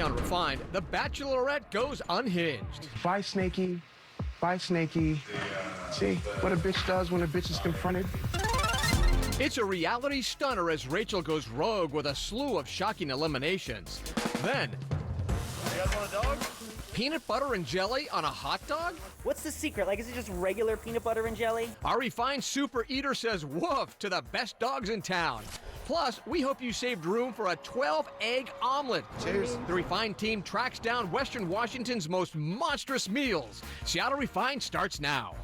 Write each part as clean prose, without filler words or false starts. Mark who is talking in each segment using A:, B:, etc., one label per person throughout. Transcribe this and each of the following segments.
A: on Refined, the Bachelorette goes unhinged.
B: Bye, Snakey. Bye, Snakey. See what a bitch does when a bitch is confronted?
A: It's a reality stunner as Rachel goes rogue with a slew of shocking eliminations. Then,
C: You guys want a dog?
A: peanut butter and jelly on a hot dog?
D: What's the secret? Like, is it just regular peanut butter and jelly?
A: Our Refined super eater says woof to the best dogs in town. Plus, we hope you saved room for a 12-egg omelet.
B: Cheers.
A: The Refined team tracks down Western Washington's most monstrous meals. Seattle Refined starts now.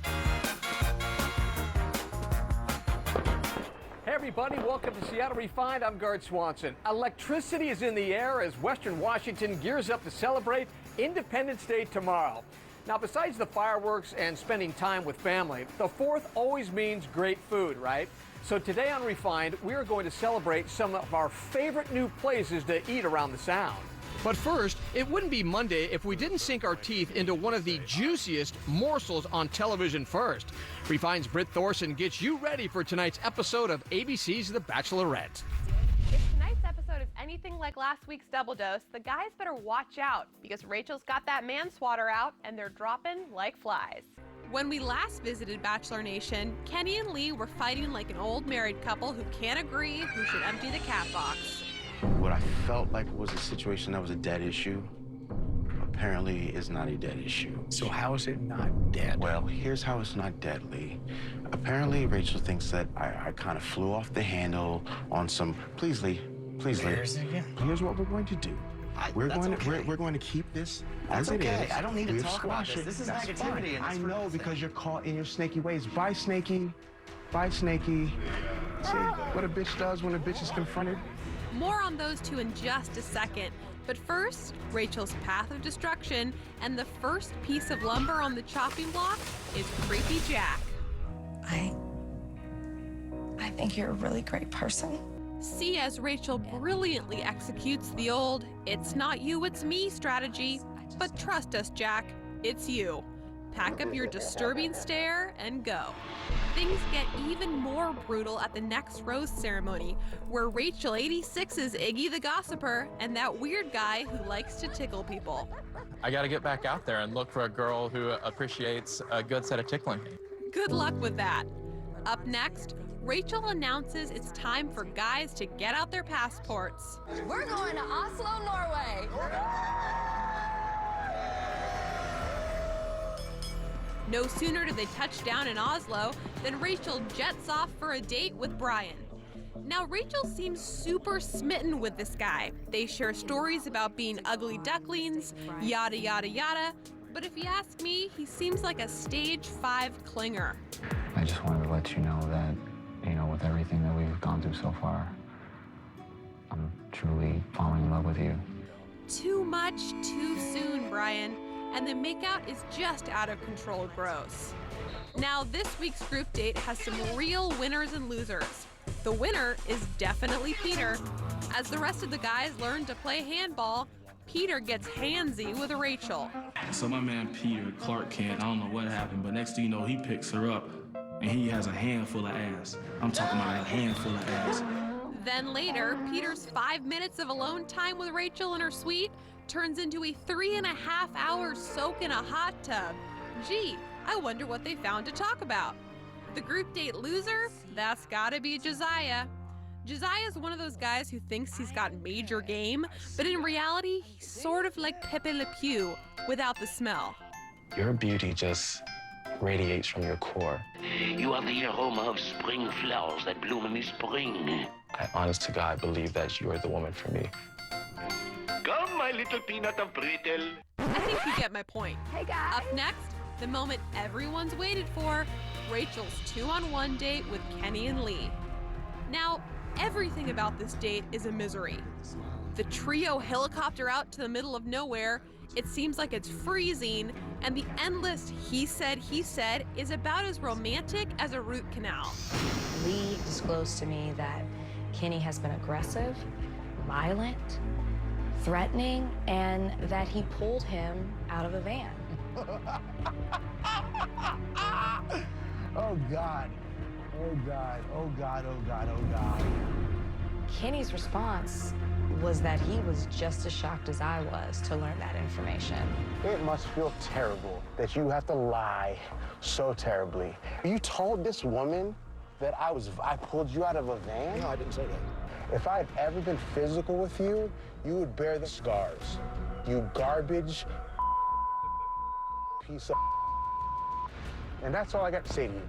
A: Hey everybody, welcome to Seattle Refined. I'm Gard Swanson. Electricity is in the air as Western Washington gears up to celebrate Independence Day tomorrow. Now, besides the fireworks and spending time with family, the 4th always means great food, right? So today on Refined, we are going to celebrate some of our favorite new places to eat around the Sound. But first, it wouldn't be Monday if we didn't sink our teeth into one of the juiciest morsels on television first. Refined's Britt Thorson gets you ready for tonight's episode of ABC's The Bachelorette.
E: If tonight's episode is anything like last week's Double Dose, the guys better watch out because Rachel's got that man-swatter out and they're dropping like flies.
F: When we last visited Bachelor Nation, Kenny and Lee were fighting like an old married couple who can't agree who should empty the cat box.
B: What I felt like was a situation that was a dead issue, apparently is not a dead issue.
G: So how is it not dead?
B: Well, here's how it's not deadly. Apparently, Rachel thinks that I kind of flew off the handle on some. Please, Lee. Please, Lee.
G: Here's it again.
B: Here's what we're going to do. We're going to keep this as it is.
D: I don't need to
B: We'll
D: talk about
B: squash
D: this.
B: it.
D: This is
B: That's
D: negativity,
B: fine.
D: and
B: I
D: it's for
B: know
D: nothing.
B: because you're caught in your snaky ways. Bye, Snakey. Bye, Snakey. See what a bitch does when a bitch is confronted?
F: More on those two in just a second. But first, Rachel's path of destruction, and the first piece of lumber on the chopping block is Creepy Jack.
H: I think you're a really great person.
F: See as Rachel brilliantly executes the old "it's not you, it's me" strategy. But trust us, Jack, it's you. Pack up your disturbing stare and go. Things get even more brutal at the next rose ceremony, where Rachel 86's Iggy the Gossiper and that weird guy who likes to tickle people.
I: I gotta get back out there and look for a girl who appreciates a good set of tickling.
F: Good luck with that. Up next, Rachel announces it's time for guys to get out their passports.
J: We're going to Oslo, Norway.
F: No sooner do they touch down in Oslo than Rachel jets off for a date with Brian. Now, Rachel seems super smitten with this guy. They share stories about being ugly ducklings, yada, yada, yada. But if you ask me, he seems like a stage 5 clinger.
K: I just wanted to let you know that, with everything that we've gone through so far, I'm truly falling in love with you.
F: Too much, too soon, Brian. And the makeout is just out of control gross. Now, this week's group date has some real winners and losers. The winner is definitely Peter. As the rest of the guys learn to play handball, Peter gets handsy with Rachel.
L: So my man Peter, Clark Kent, I don't know what happened, but next thing you know, he picks her up and he has a handful of ass. I'm talking about a handful of ass.
F: Then later, Peter's 5 minutes of alone time with Rachel in her suite turns into a 3.5-hour soak in a hot tub. Gee, I wonder what they found to talk about. The group date loser? That's gotta be Josiah. Josiah's one of those guys who thinks he's got major game, but in reality, he's sort of like Pepe Le Pew without the smell.
K: Your beauty just radiates from your core.
M: You are the aroma of spring flowers that bloom in the spring.
K: I honest to God believe that you are the woman for me.
M: Come, my little peanut of brittle.
F: I think you get my point.
J: Hey, guys.
F: Up next, the moment everyone's waited for, Rachel's 2-on-1 date with Kenny and Lee. Now, everything about this date is a misery. The trio helicopter out to the middle of nowhere, it seems like it's freezing, and the endless he said is about as romantic as a root canal.
H: Lee disclosed to me that Kenny has been aggressive, violent, threatening, and that he pulled him out of a van.
B: Oh, God. Oh, God. Oh, God. Oh, God. Oh, God.
H: Kenny's response was that he was just as shocked as I was to learn that information.
B: It must feel terrible that you have to lie so terribly. You told this woman that I pulled you out of a van?
G: No, I didn't say that.
B: If I had ever been physical with you, you would bear the scars. You garbage piece of. And that's all I got to say to you.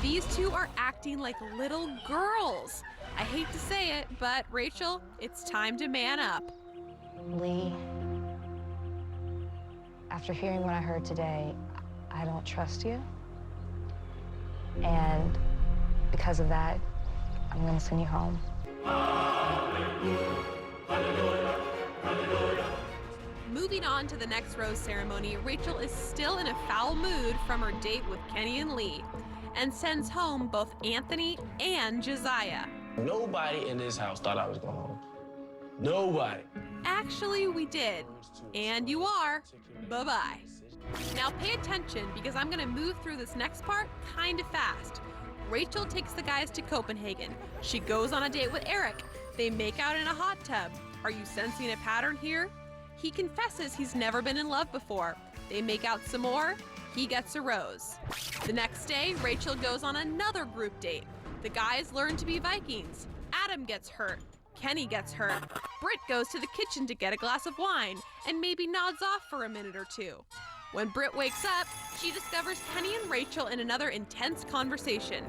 F: These two are acting like little girls. I hate to say it, but Rachel, it's time to man up.
H: Lee, after hearing what I heard today, I don't trust you. And because of that, I'm gonna send you home.
F: Moving on to the next rose ceremony, Rachel is still in a foul mood from her date with Kenny and Lee, and sends home both Anthony and Josiah.
L: Nobody in this house thought I was going home. Nobody.
F: Actually, we did. And you are. Bye-bye. Now pay attention, because I'm gonna move through this next part kind of fast. Rachel takes the guys to Copenhagen. She goes on a date with Eric. They make out in a hot tub. Are you sensing a pattern here? He confesses he's never been in love before. They make out some more. He gets a rose. The next day, Rachel goes on another group date. The guys learn to be Vikings. Adam gets hurt. Kenny gets hurt. Britt goes to the kitchen to get a glass of wine and maybe nods off for a minute or two. When Britt wakes up, she discovers Kenny and Rachel in another intense conversation.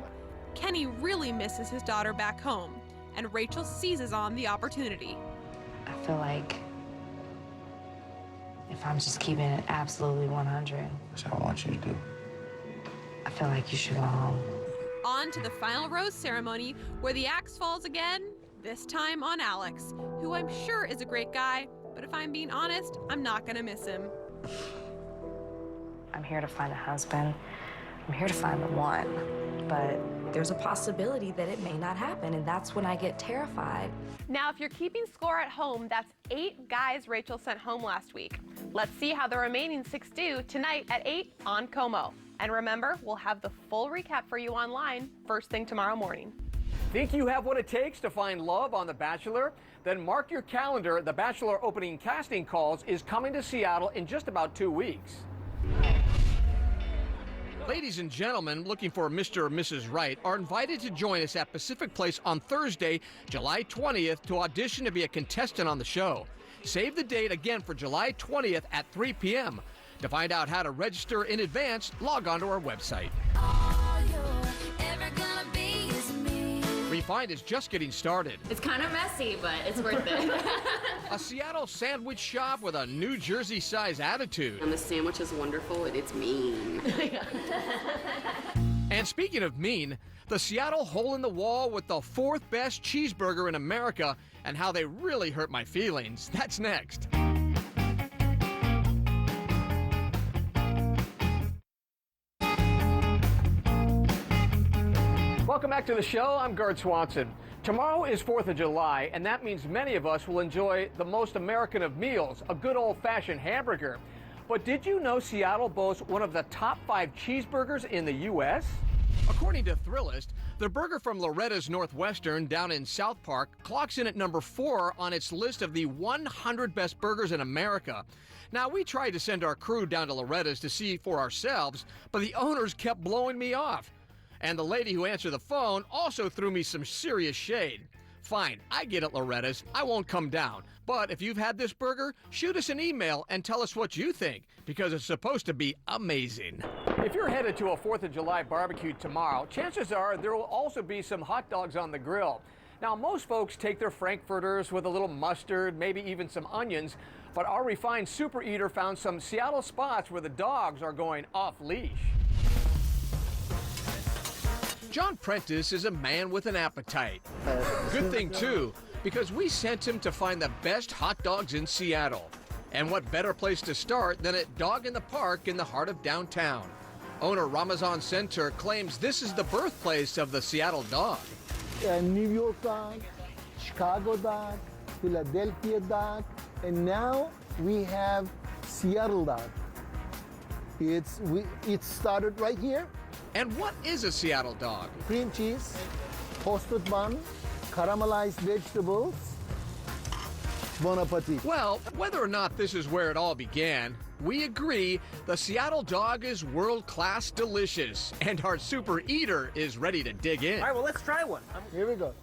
F: Kenny really misses his daughter back home, and Rachel seizes on the opportunity.
H: I feel like if I'm just keeping it absolutely 100,
B: That's what I want you to do.
H: I feel like you should go home.
F: On to the final rose ceremony, where the axe falls again, this time on Alex, who I'm sure is a great guy, but if I'm being honest, I'm not gonna miss him.
H: I'm here to find a husband. I'm here to find the one. But there's a possibility that it may not happen, and that's when I get terrified.
E: Now, if you're keeping score at home, that's 8 guys Rachel sent home last week. Let's see how the remaining 6 do tonight at 8 on Como. And remember, we'll have the full recap for you online first thing tomorrow morning.
A: Think you have what it takes to find love on The Bachelor? Then mark your calendar. The Bachelor opening casting calls is coming to Seattle in just about 2 weeks. Ladies and gentlemen looking for Mr. or Mrs. Right are invited to join us at Pacific Place on Thursday, July 20th to audition to be a contestant on the show. Save the date again for July 20th at 3 p.m. To find out how to register in advance, log on to our website. Refined is just getting started.
J: It's kind of messy, but it's worth it.
A: A Seattle sandwich shop with a New Jersey-size attitude.
J: And the sandwich is wonderful, and it's mean.
A: And speaking of mean, the Seattle hole in the wall with the 4th best cheeseburger in America and how they really hurt my feelings. That's next. Welcome back to the show. I'm Gert Swanson. Tomorrow is 4th of July, and that means many of us will enjoy the most American of meals, a good old-fashioned hamburger. But did you know Seattle boasts one of the top 5 cheeseburgers in the U.S.? According to Thrillist, the burger from Loretta's Northwestern down in South Park clocks in at number 4 on its list of the 100 best burgers in America. Now, we tried to send our crew down to Loretta's to see for ourselves, but the owners kept blowing me off. And the lady who answered the phone also threw me some serious shade. Fine, I get it, Loretta's. I won't come down. But if you've had this burger, shoot us an email and tell us what you think, because it's supposed to be amazing. If you're headed to a 4th of July barbecue tomorrow, chances are there will also be some hot dogs on the grill. Now, most folks take their Frankfurters with a little mustard, maybe even some onions, but our refined super eater found some Seattle spots where the dogs are going off-leash. John Prentice is a man with an appetite. Good thing, too, because we sent him to find the best hot dogs in Seattle. And what better place to start than at Dog in the Park in the heart of downtown. Owner Ramazan Center claims this is the birthplace of the Seattle dog.
N: New York dog, Chicago dog, Philadelphia dog, and now we have Seattle dog. It started right here.
A: And what is a Seattle dog?
N: Cream cheese, toasted bun, caramelized vegetables, Bon appetit.
A: Well, whether or not this is where it all began, we agree the Seattle dog is world-class delicious, and our super eater is ready to dig in.
D: All right, well, let's try one.
N: Here we go.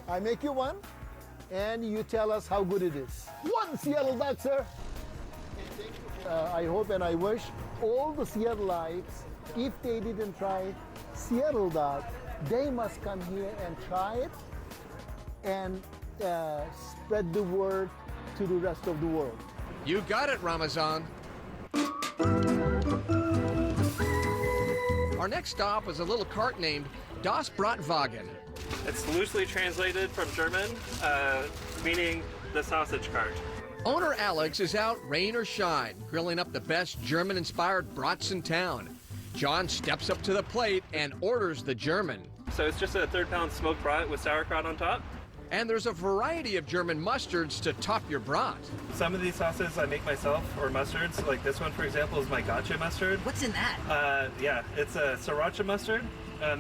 N: I make you one, and you tell us how good it is. One Seattle dog, sir. I hope and I wish all the Seattleites, if they didn't try Seattle dog, they must come here and try it and spread the word to the rest of the world.
A: You got it, Ramazan. Our next stop is a little cart named Das Bratwagen.
C: It's loosely translated from German, meaning the sausage cart.
A: Owner Alex is out rain or shine, grilling up the best German-inspired brats in town. John steps up to the plate and orders the German.
C: So it's just a 1/3 pound smoked brat with sauerkraut on top.
A: And there's a variety of German mustards to top your brat.
C: Some of these sauces I make myself, or mustards. Like this one, for example, is my gotcha mustard.
D: What's in that?
C: Yeah, it's a sriracha mustard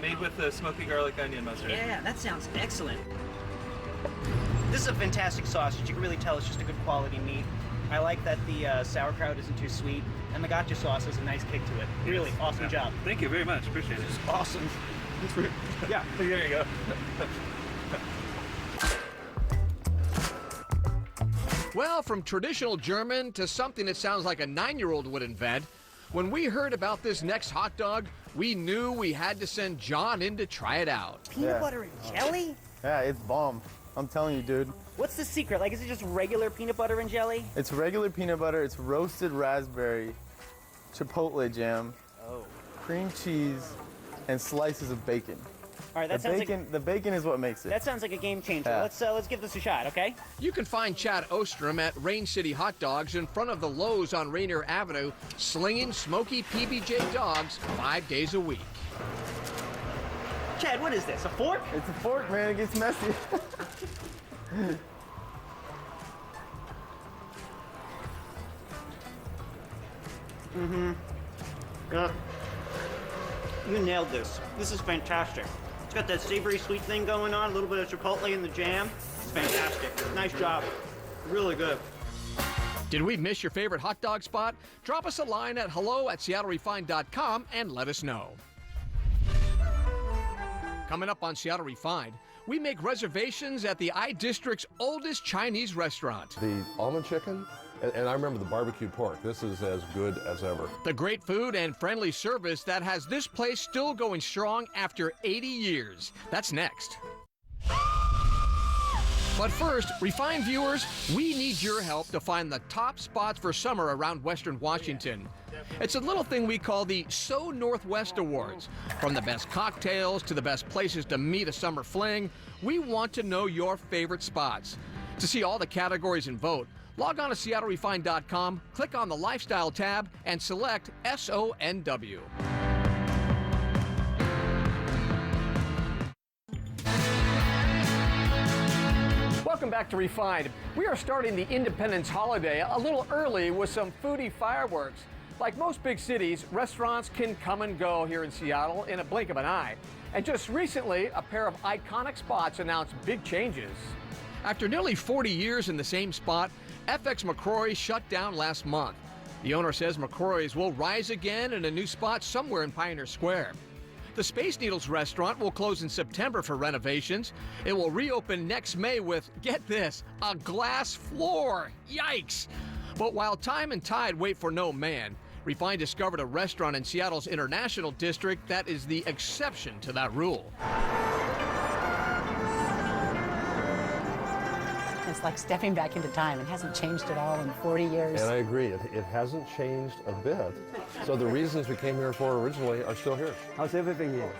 C: made with the smoky garlic onion mustard.
D: Yeah, that sounds excellent. This is a fantastic sausage. You can really tell it's just a good quality meat. I like that the sauerkraut isn't too sweet, and the gotcha sauce has a nice kick to it. Really awesome job.
C: Thank you very much. Appreciate it.
D: It's awesome.
C: Yeah, there you go.
A: Well, from traditional German to something that sounds like a 9-year-old would invent, when we heard about this next hot dog, we knew we had to send John in to try it out.
D: Peanut butter and jelly?
O: Yeah, it's bomb. I'm telling you, dude.
D: What's the secret? Like, is it just regular peanut butter and jelly?
O: It's regular peanut butter, it's roasted raspberry, chipotle jam, cream cheese, and slices of bacon.
D: All right, that sounds like
O: the bacon is what makes it.
D: that sounds like a game changer.
O: Yeah.
D: Let's give this a shot, okay?
A: You can find Chad Ostrom at Rain City Hot Dogs in front of the Lowe's on Rainier Avenue, slinging smoky PBJ dogs 5 days a week.
D: Chad, what is this? A fork?
O: It's a fork, man. It gets messy.
D: Yeah. You nailed this. This is fantastic. It's got that savory sweet thing going on, a little bit of chipotle in the jam. It's fantastic. Nice job. Really good.
A: Did we miss your favorite hot dog spot? Drop us a line at hello@seattlerefined.com and let us know. Coming up on Seattle Refined, we make reservations at the I-District's oldest Chinese restaurant.
P: The almond chicken, and I remember the barbecued pork. This is as good as ever.
A: The great food and friendly service that has this place still going strong after 80 years. That's next. But first, Refined viewers, we need your help to find the top spots for summer around Western Washington. It's a little thing we call the So Northwest Awards. From the best cocktails to the best places to meet a summer fling, we want to know your favorite spots. To see all the categories and vote, log on to SeattleRefined.com, click on the Lifestyle tab, and select SONW. Welcome back to Refined. We are starting the Independence holiday a little early with some foodie fireworks. Like most big cities, restaurants can come and go here in Seattle in a blink of an eye. And just recently, a pair of iconic spots announced big changes. After nearly 40 years in the same spot, FX McCrory shut down last month. The owner says McCrory's will rise again in a new spot somewhere in Pioneer Square. The Space Needles restaurant will close in September for renovations. It will reopen next May with, get this, a glass floor. Yikes! But while time and tide wait for no man, Refined discovered a restaurant in Seattle's International District that is the exception to that rule.
Q: It's like stepping back into time. It hasn't changed at all in 40 years.
P: And I agree, it hasn't changed a bit. So the reasons we came here for originally are still here.
R: How's everything here?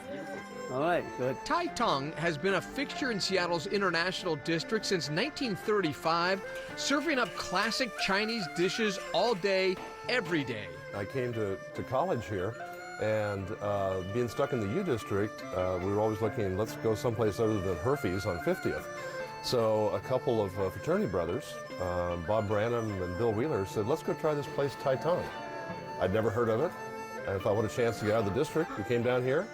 R: All right, good.
A: Tai Tung has been a fixture in Seattle's International District since 1935, serving up classic Chinese dishes all day, every day.
P: I came to college here, and being stuck in the U District, we were always looking, let's go someplace other than Herfy's on 50th. So a couple of fraternity brothers, Bob Branham and Bill Wheeler, said, let's go try this place, Tai Tung. I'd never heard of it. I thought, what a chance to get out of the district. We came down here,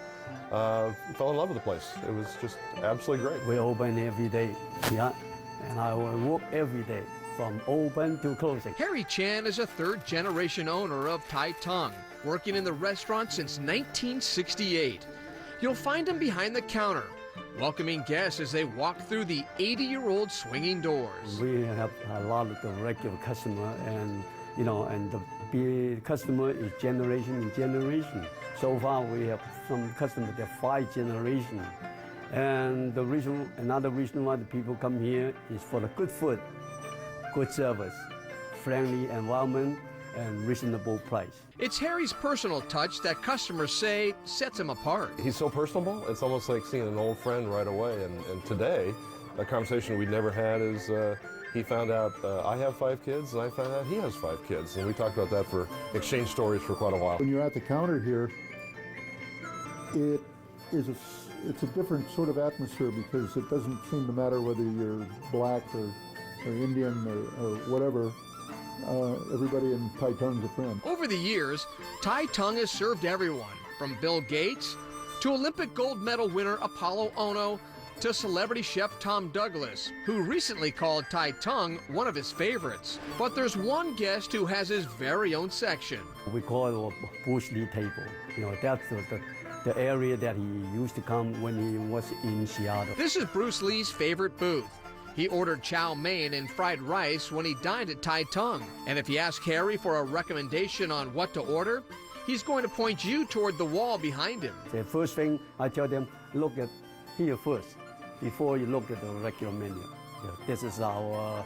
P: fell in love with the place. It was just absolutely great.
R: We open every day, yeah, and I will work every day. from open to closing.
A: Harry Chan is a third-generation owner of Tai Tung, working in the restaurant since 1968. You'll find him behind the counter, welcoming guests as they walk through the 80-year-old swinging doors.
R: We have a lot of the regular customer, and and the customer is generation in generation. So far, we have some customers that 5 generations. And another reason why the people come here is for the good food, good service, friendly environment, and reasonable price.
A: It's Harry's personal touch that customers say sets him apart.
P: He's so personable, it's almost like seeing an old friend right away. And today, a conversation we'd never had is he found out I have 5 kids, and I found out he has 5 kids. And we talked about that exchange stories for quite a while.
S: When you're at the counter here, it's a different sort of atmosphere because it doesn't seem to matter whether you're black or Indian or whatever. Everybody in Tai Tung's a friend.
A: Over the years, Tai Tung has served everyone, from Bill Gates to Olympic gold medal winner Apollo Ono to celebrity chef Tom Douglas, who recently called Tai Tung one of his favorites. But there's one guest who has his very own section.
R: We call it a Bruce Lee table. That's the area that he used to come when he was in Seattle.
A: This is Bruce Lee's favorite booth. He ordered chow mein and fried rice when he dined at Tai Tung. And if you ask Harry for a recommendation on what to order, he's going to point you toward the wall behind him.
R: The first thing I tell them, look at here first, before you look at the regular menu. This is our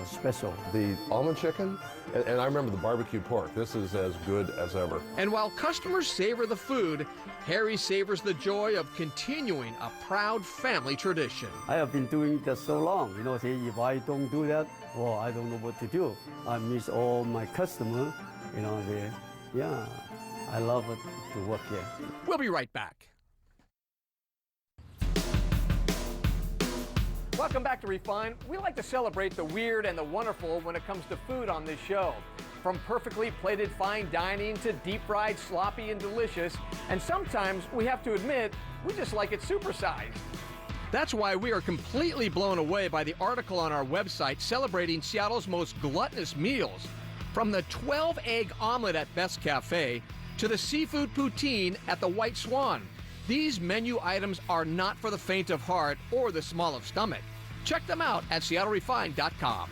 R: special.
P: The almond chicken, and I remember the barbecued pork. This is as good as ever.
A: And while customers savor the food, Harry savors the joy of continuing a proud family tradition.
R: I have been doing that so long. Say if I don't do that, well, I don't know what to do. I miss all my customers. I love it to work here.
A: We'll be right back. Welcome back to Refine. We like to celebrate the weird and the wonderful when it comes to food on this show. From perfectly plated fine dining to deep-fried, sloppy, and delicious. And sometimes, we have to admit, we just like it supersized. That's why we are completely blown away by the article on our website celebrating Seattle's most gluttonous meals. From the 12-egg omelet at Best Cafe to the seafood poutine at the White Swan. These menu items are not for the faint of heart or the small of stomach. Check them out at SeattleRefined.com.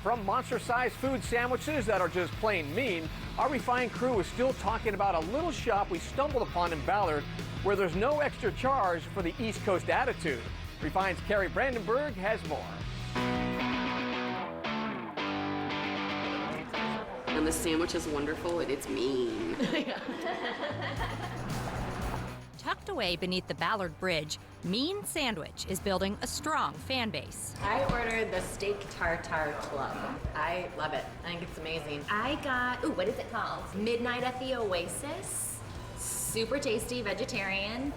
A: From monster-sized food sandwiches that are just plain mean, our Refined crew is still talking about a little shop we stumbled upon in Ballard where there's no extra charge for the East Coast attitude. Refined's Carrie Brandenburg has more.
J: And the sandwich is wonderful, it's mean.
T: Tucked away beneath the Ballard Bridge, Mean Sandwich is building a strong fan base.
U: I ordered the steak tartare club. I love it. I think it's amazing. I got, what is it called? Midnight at the Oasis. Super tasty, vegetarian.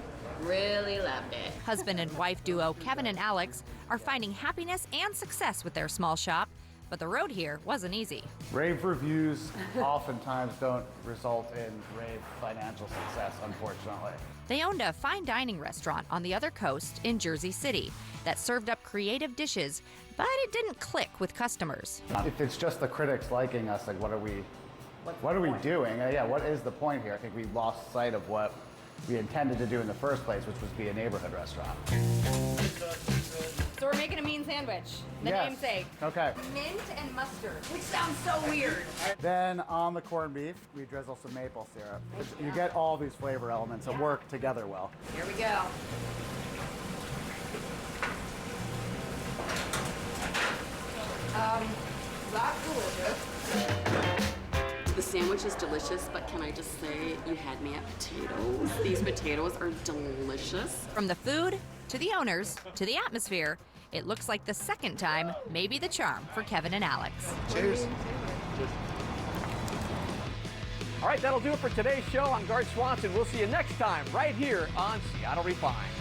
U: Really loved it.
T: Husband and wife duo Kevin and Alex are finding happiness and success with their small shop, but the road here wasn't easy.
V: Rave reviews oftentimes don't result in rave financial success, unfortunately.
T: They owned a fine dining restaurant on the other coast in Jersey City that served up creative dishes, but it didn't click with customers.
V: If it's just the critics liking us, like what are we doing? Yeah, what is the point here? I think we lost sight of what we intended to do in the first place, which was be a neighborhood restaurant.
U: So we're making a mean sandwich, the namesake.
V: Okay.
U: Mint and mustard, which sounds so weird.
V: Then on the corned beef, we drizzle some maple syrup. You get all these flavor elements that work together well.
U: Here we go. That's delicious.
J: The sandwich is delicious, but can I just say, you had me at potatoes. These potatoes are delicious.
T: From the food, to the owners, to the atmosphere, it looks like the second time may be the charm for Kevin and Alex.
V: Cheers.
A: All right, that'll do it for today's show. I'm Gart Swanson. We'll see you next time right here on Seattle Refined.